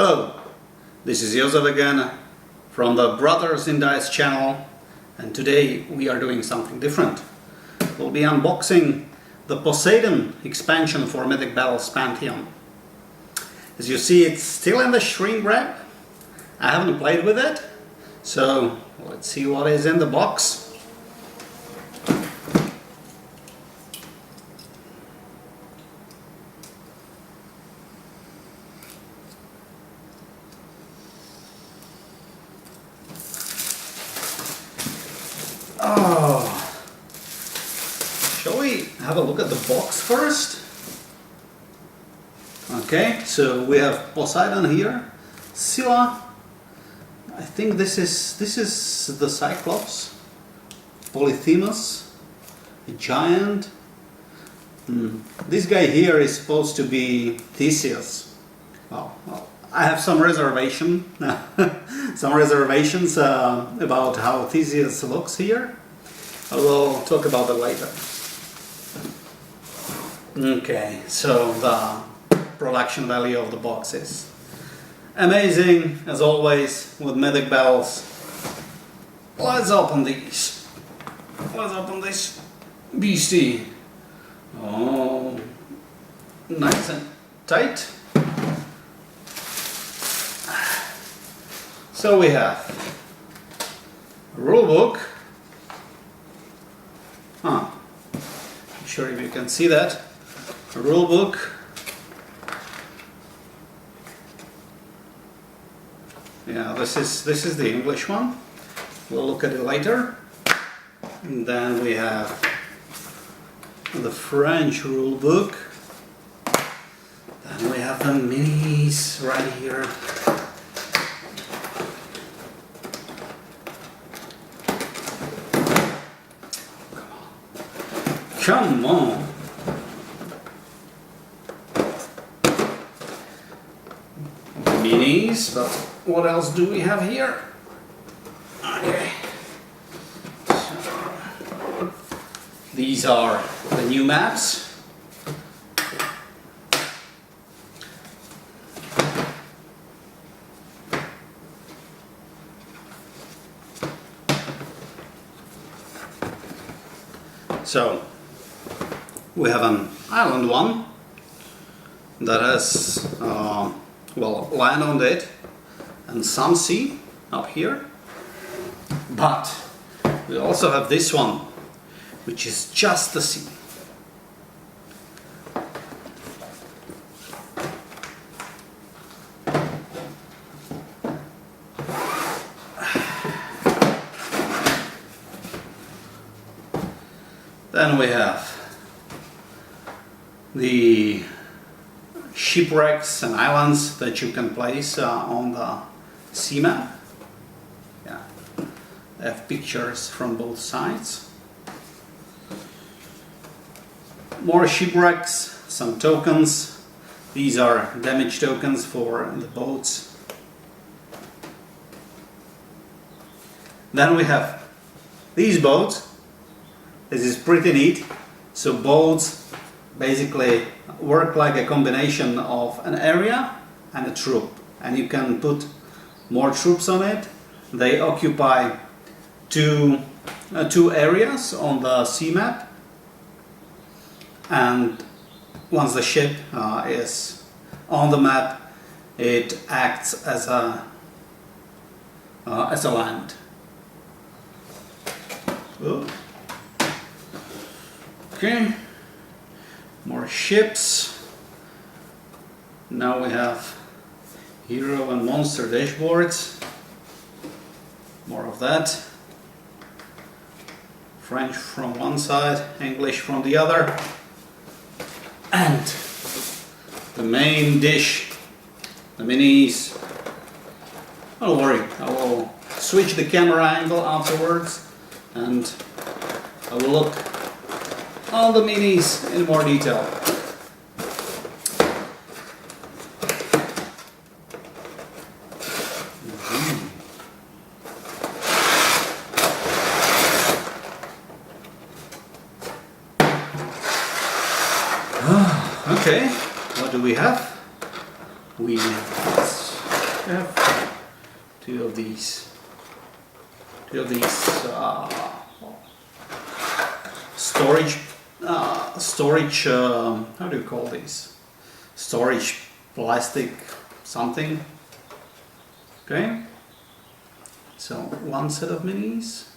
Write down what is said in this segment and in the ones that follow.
Hello, this is Joseph again from the Brothers in Dice channel, and today we are doing something different. We'll be unboxing the Poseidon expansion for Mythic Battles Pantheon. As you see, it's still in the shrink wrap. I haven't played with it, so let's see what is in the box. Oh, shall we have a look at the box first? Okay, so we have Poseidon here, Scylla. I think this is the Cyclops, Polyphemus, a giant. This guy here is supposed to be Theseus. Well, I have some reservations about how Theseus looks here. I will talk about that later. Okay, so the production value of the box is amazing, as always, with Mythic Battles. Let's open these. Let's open this beastie. Oh, nice and tight. So we have a rule book. I'm sure if you can see that. A rule book. Yeah, this is the English one. We'll look at it later. And then we have the French rule book. Then we have the minis right here. Come on! Minis, but what else do we have here? Okay. So, these are the new maps. So, we have an island one that has land on it and some sea up here, but we also have this one, which is just the sea. Then we have the shipwrecks and islands that you can place on the sea map. Yeah, they have pictures from both sides. More shipwrecks, some tokens. These are damage tokens for the boats. Then we have these boats. This is pretty neat. So boats basically work like a combination of an area and a troop, and you can put more troops on it. They occupy two areas on the sea map, and once the ship is on the map, it acts as a land. Oh. Okay. More ships. Now we have hero and monster dashboards. More of that. French from one side, English from the other. And the main dish, the minis. Don't worry, I will switch the camera angle afterwards and I will look all the minis in more detail. Okay, what do we have? We have have two of these storage how do you call these? Storage plastic something. Okay, so one set of minis.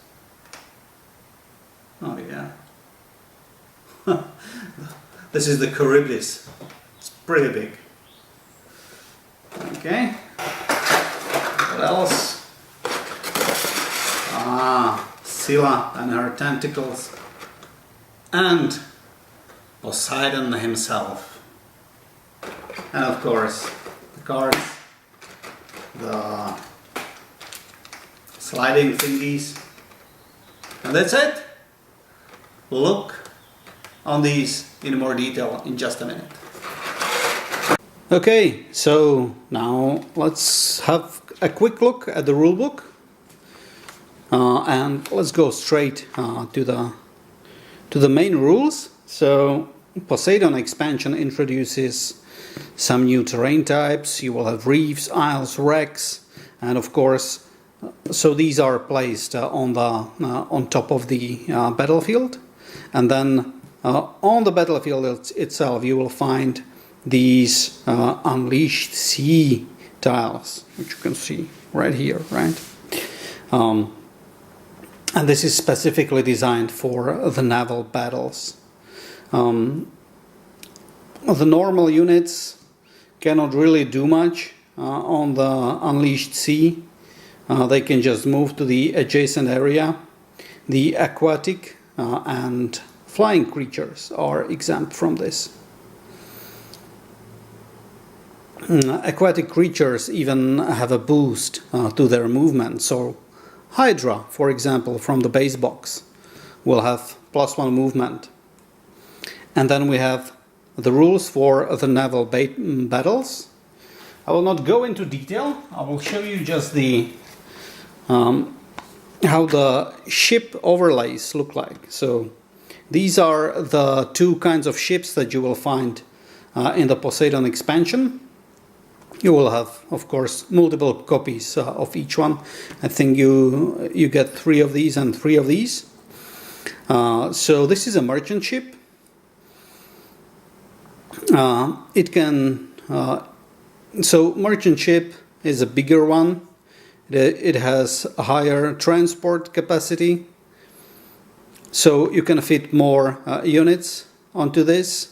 Oh yeah. This is the Karibdis. It's pretty big. Okay. What else? Scylla and her tentacles. And Poseidon himself. And of course, the cards, the sliding thingies. And that's it. Look on these in more detail in just a minute. Okay, so now let's have a quick look at the rulebook, and let's go straight to the main rules. So Poseidon expansion introduces some new terrain types. You will have reefs, isles, wrecks, and of course, so these are placed on top of the battlefield, and then on the battlefield itself you will find these unleashed sea tiles, which you can see right here, right? And this is specifically designed for the naval battles. The normal units cannot really do much on the unleashed sea. They can just move to the adjacent area. The aquatic and flying creatures are exempt from this. Aquatic creatures even have a boost to their movement. So Hydra, for example, from the base box, will have +1 movement. And then we have the rules for the naval battles. I will not go into detail. I will show you just the how the ship overlays look like. So these are the two kinds of ships that you will find in the Poseidon expansion. You will have, of course, multiple copies of each one. I think you get 3 of these and 3 of these. So this is a merchant ship. It can so merchant ship is a bigger one. It has a higher transport capacity, so you can fit more units onto this.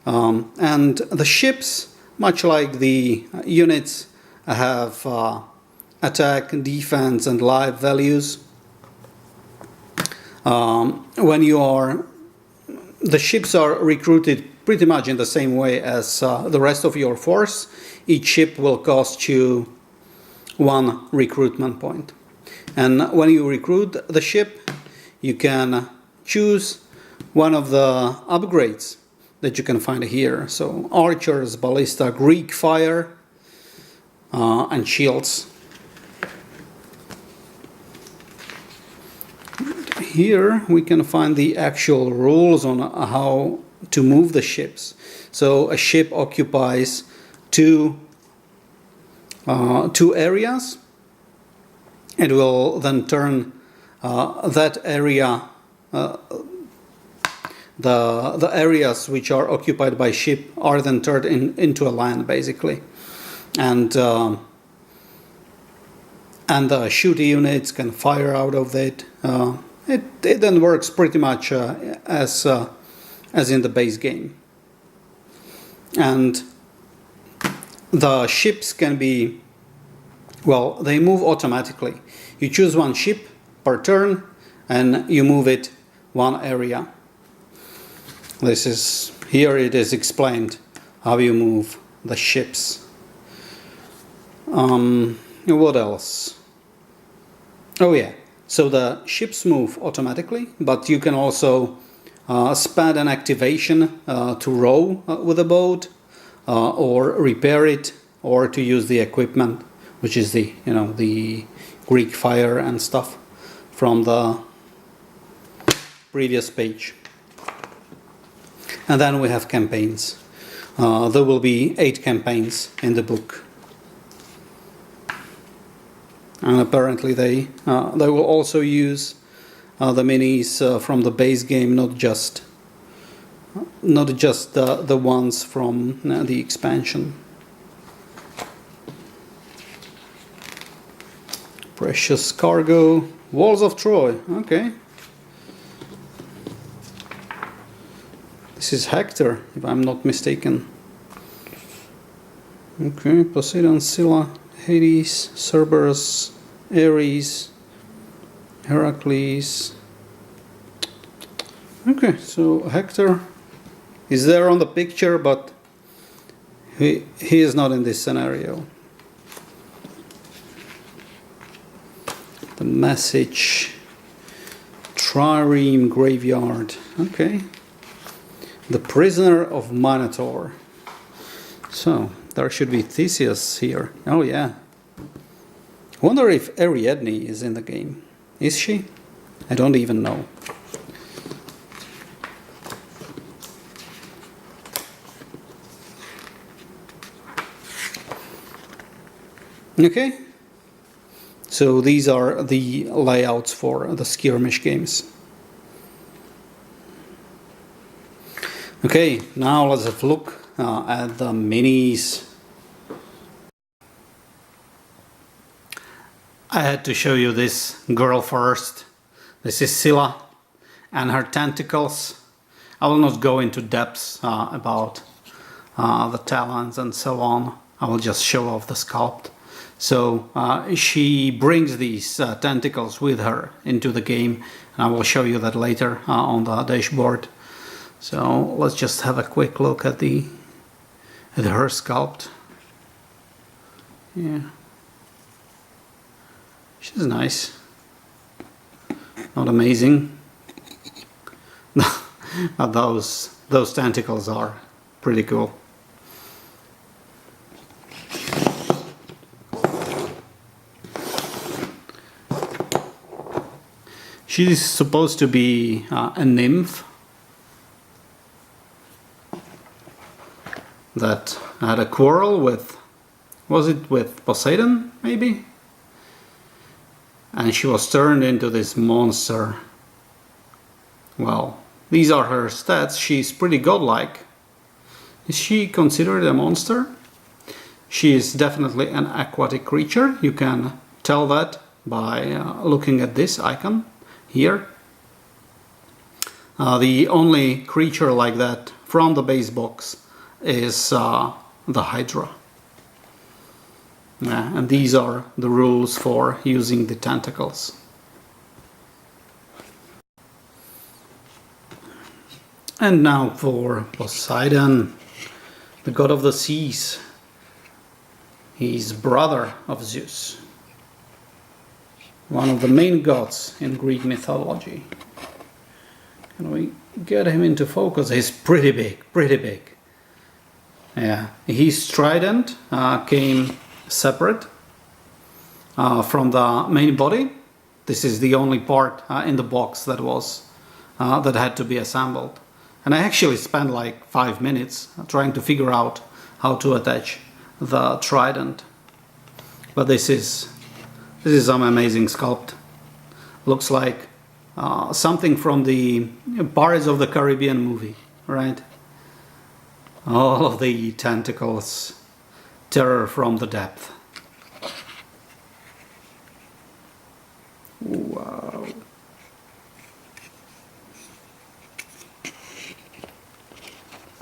And the ships, much like the units, have attack, defense, and life values. The ships are recruited pretty much in the same way as the rest of your force. Each ship will cost you 1 recruitment point. And when you recruit the ship, you can choose one of the upgrades that you can find here. So archers, ballista, Greek fire, and shields. Here we can find the actual rules on how to move the ships. So a ship occupies two areas. It will then turn that area, the areas which are occupied by ship are then turned into a land, basically, and the shooty units can fire out of it. It then works pretty much as in the base game. And the ships can be, well, they move automatically. You choose 1 ship per turn and you move it 1 area. Here it is explained how you move the ships. What else? Oh yeah, so the ships move automatically, but you can also spend an activation to row with a boat, or repair it, or to use the equipment, which is the Greek fire and stuff from the previous page. And then we have campaigns. There will be 8 campaigns in the book. and apparently they will also use the minis from the base game, not just the ones from the expansion. Precious cargo, Walls of Troy. Okay, this is Hector, if I'm not mistaken. Okay, Poseidon, Scylla, Hades, Cerberus, Ares, Heracles. Okay, so Hector is there on the picture, but he is not in this scenario. The message, Trireme Graveyard. Okay, the Prisoner of Minotaur. So there should be Theseus here. Oh yeah. Wonder if Ariadne is in the game. Is she? I don't even know. Okay. So these are the layouts for the skirmish games. Okay, now let's have a look at the minis. I had to show you this girl first. This is Scylla and her tentacles. I will not go into depths about the talons and so on. I will just show off the sculpt. So she brings these tentacles with her into the game, and I will show you that later on the dashboard. So let's just have a quick look at her sculpt. Yeah, she's nice. Not amazing. But those tentacles are pretty cool. She's supposed to be a nymph that had a quarrel with, was it with Poseidon maybe? And she was turned into this monster. Well, these are her stats. She's pretty godlike. Is she considered a monster? She is definitely an aquatic creature. You can tell that by looking at this icon here. The only creature like that from the base box is the Hydra. Yeah, and these are the rules for using the tentacles. And now for Poseidon, the god of the seas. He's brother of Zeus, one of the main gods in Greek mythology. Can we get him into focus? He's pretty big, pretty big. Yeah, his trident came separate from the main body. This is the only part in the box that was that had to be assembled. And I actually spent like 5 minutes trying to figure out how to attach the trident. But this is some amazing sculpt. Looks like something from the Pirates of the Caribbean movie, right? All of the tentacles, terror from the depth. Wow.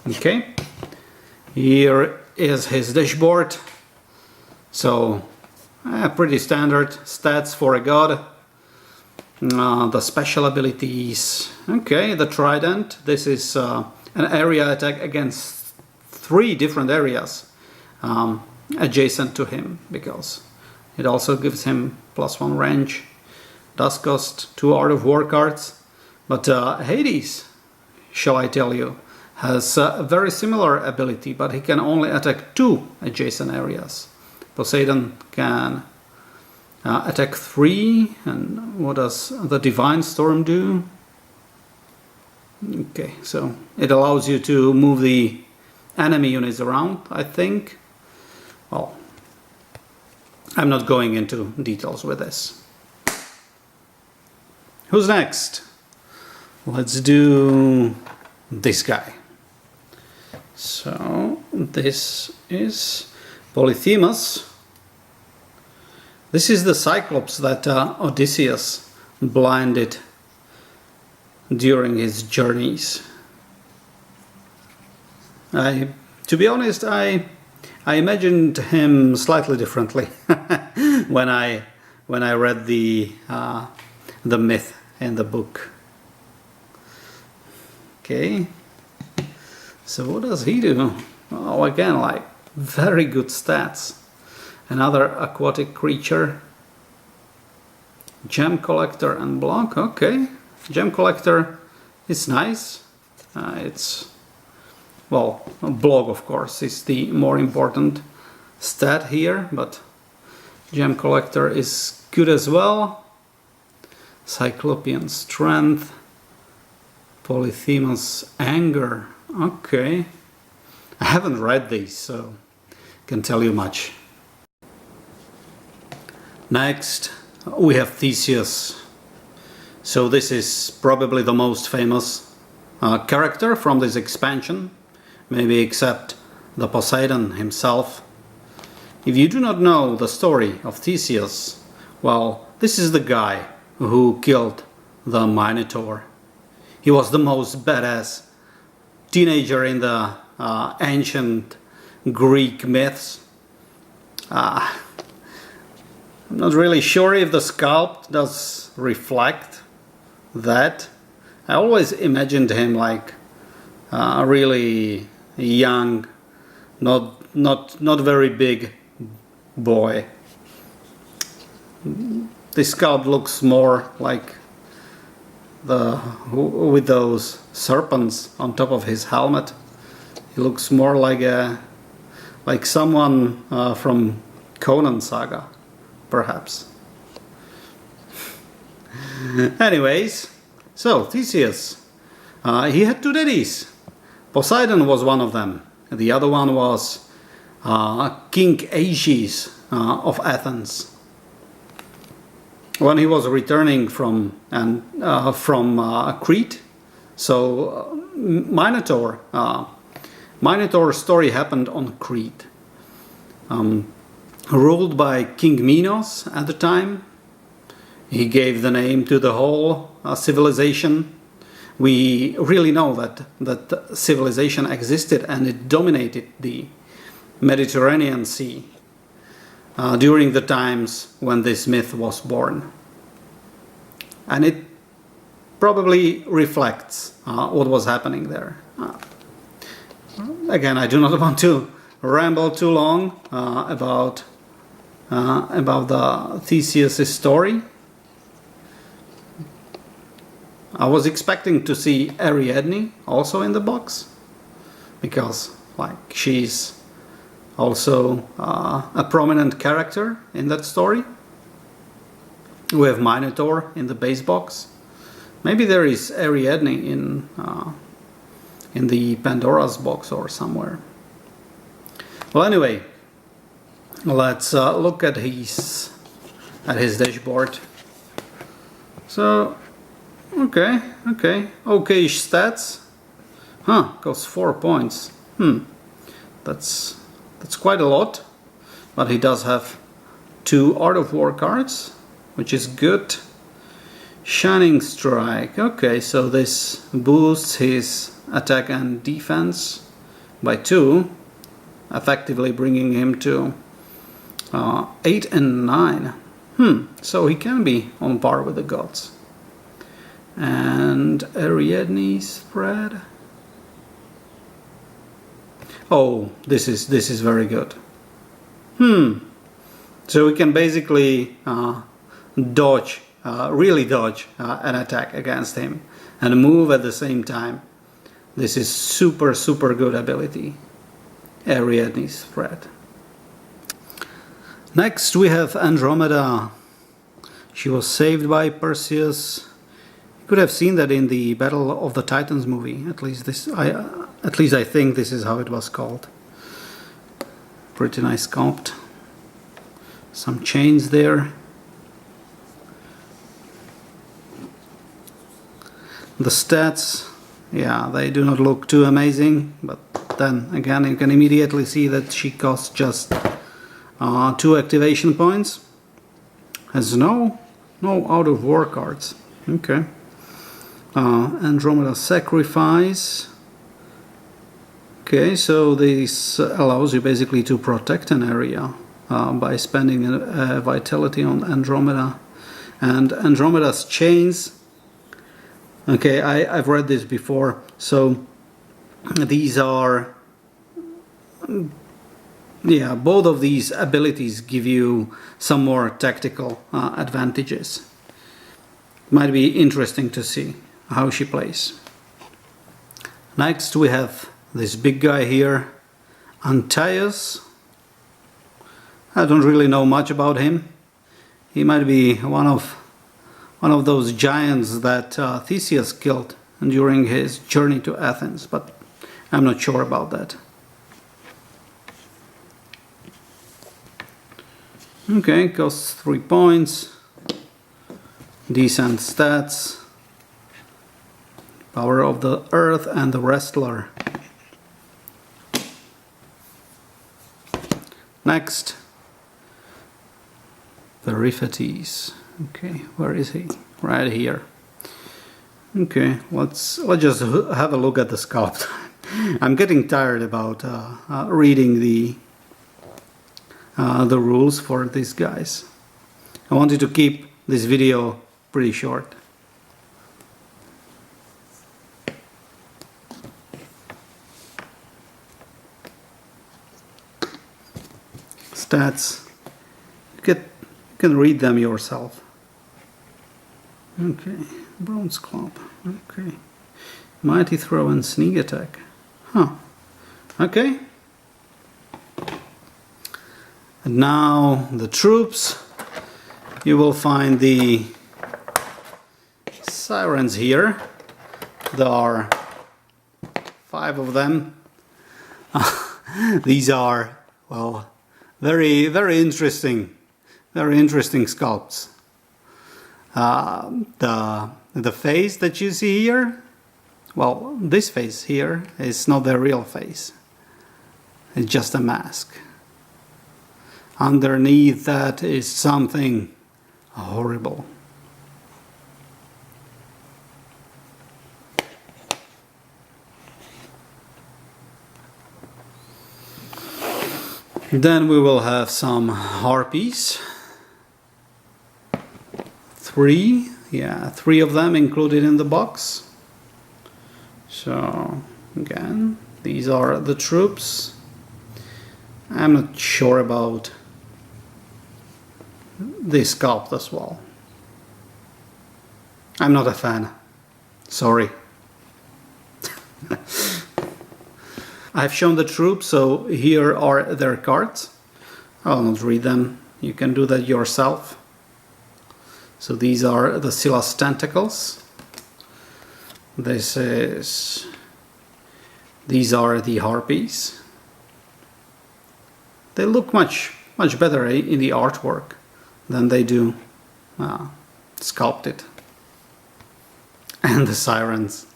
Okay, here is his dashboard. So pretty standard stats for a god. The special abilities. Okay, the trident. This is an area attack against 3 different areas adjacent to him, because it also gives him +1 range. Does cost 2 Art of War cards. But Hades, shall I tell you, has a very similar ability, but he can only attack 2 adjacent areas. Poseidon can attack 3, and what does the Divine Storm do? Okay, so it allows you to move the enemy units around, I think. Well, I'm not going into details with this. Who's next? Let's do this guy. So this is Polyphemus. This is the Cyclops that Odysseus blinded during his journeys. To be honest, I imagined him slightly differently when I read the myth in the book. Okay, so what does he do? Oh, again, like very good stats. Another aquatic creature. Gem collector and block. Okay, gem collector is nice. It's, well, block of course is the more important stat here, but gem collector is good as well. Cyclopean strength. Polyphemus anger. Okay, I haven't read these, so can tell you much. Next we have Theseus. So this is probably the most famous character from this expansion, maybe except the Poseidon himself. If you do not know the story of Theseus, well, this is the guy who killed the Minotaur. He was the most badass teenager in the ancient Greek myths. I'm not really sure if the sculpt does reflect that. I always imagined him like a really young, not very big boy. The sculpt looks more like with those serpents on top of his helmet. He looks more like someone from Conan Saga, perhaps. Anyways, so Theseus, he had two daddies. Poseidon was one of them. The other one was King Aegeus of Athens. When he was returning from Crete, so Minotaur's story happened on Crete, ruled by King Minos at the time. He gave the name to the whole civilization. We really know that civilization existed and it dominated the Mediterranean Sea during the times when this myth was born. And it probably reflects what was happening there. Again, I do not want to ramble too long about the Theseus' story. I was expecting to see Ariadne also in the box, because like she's also a prominent character in that story. We have Minotaur in the base box. Maybe there is Ariadne in the Pandora's box or somewhere. Well, anyway, let's look at his dashboard. So, okay-ish stats. Costs 4 points. That's quite a lot, but he does have 2 Art of War cards, which is good. Shining Strike. Okay, so this boosts his attack and defense by 2, effectively bringing him to 8 and 9. So he can be on par with the gods. And Ariadne's spread. Oh, this is very good. So we can basically really dodge an attack against him and move at the same time. This is super good ability. Ariadne's spread. Next we have Andromeda. She was saved by Perseus. You could have seen that in the Battle of the Titans movie. At least I think this is how it was called. Pretty nice sculpt. some chains there. The stats, yeah, they do not look too amazing, but then again you can immediately see that she costs just 2 activation points. Has no out of war cards. Okay. Andromeda Sacrifice. Okay, so this allows you basically to protect an area by spending a vitality on Andromeda. And Andromeda's chains. Okay, I've read this before. So these are, yeah, both of these abilities give you some more tactical advantages. Might be interesting to see how she plays. Next we have this big guy here, Antaeus. I don't really know much about him. He might be one of those giants that Theseus killed during his journey to Athens, but I'm not sure about that. Okay, costs 3 points. Decent stats. Power of the Earth and the Wrestler. Next, Periphetes. Okay, where is he? Right here. Okay, let's just have a look at the sculpt. I'm getting tired about reading the rules for these guys. I wanted to keep this video pretty short. Stats. You can read them yourself. Okay, Bronze Club. Okay, Mighty Throw and Sneak Attack. Huh. Okay. And now the troops. You will find the Sirens here. There are 5 of them. These are, well, very interesting sculpts. The face that you see here, well, this face here is not the real face. It's just a mask. Underneath that is something horrible. Then we will have some harpies. 3, yeah, 3 of them included in the box. So again, these are the troops. I'm not sure about this sculpt as well. I'm not a fan. Sorry. I've shown the troops, so here are their cards. I'll not read them. You can do that yourself. So these are the Scylla's tentacles. These are the harpies. They look much better in the artwork than they do sculpted. And the Sirens.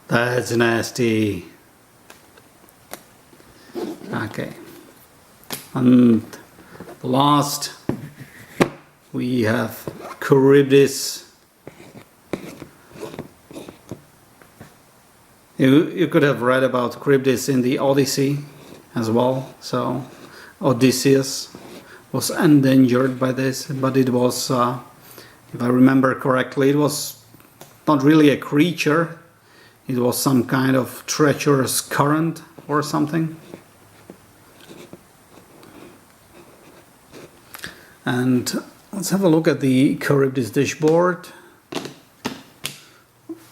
That's nasty. Okay. And last we have Karibdis. You could have read about Karibdis in the Odyssey as well. So Odysseus was endangered by this, but it was, if I remember correctly, it was not really a creature. It was some kind of treacherous current or something. And let's have a look at the Charybdis Dashboard.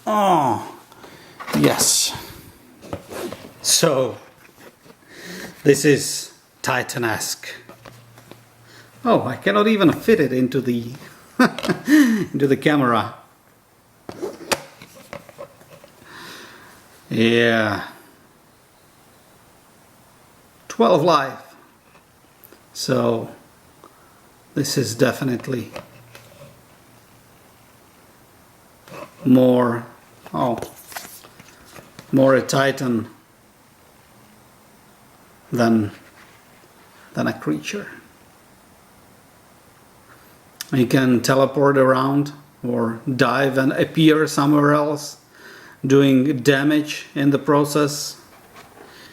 Oh, yes. So, this is Titanesque. Oh, I cannot even fit it into the into the camera. Yeah. 12 life. So this is definitely more a Titan than a creature. He can teleport around or dive and appear somewhere else, doing damage in the process.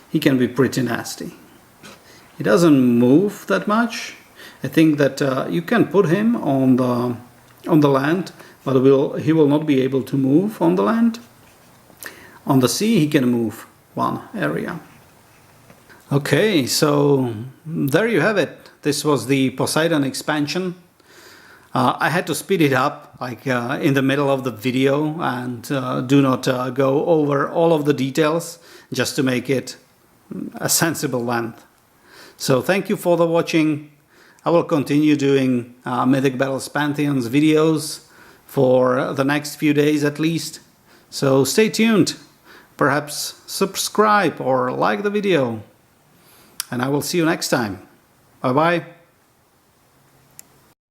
He can be pretty nasty. He doesn't move that much. I think that you can put him on the land, but he will not be able to move on the land. On the sea he can move one area. Okay, so there you have it. This was the Poseidon expansion. I had to speed it up in the middle of the video and do not go over all of the details, just to make it a sensible length. So thank you for the watching. I will continue doing Mythic Battles Pantheon's videos for the next few days at least. So stay tuned. Perhaps subscribe or like the video. And I will see you next time. Bye bye.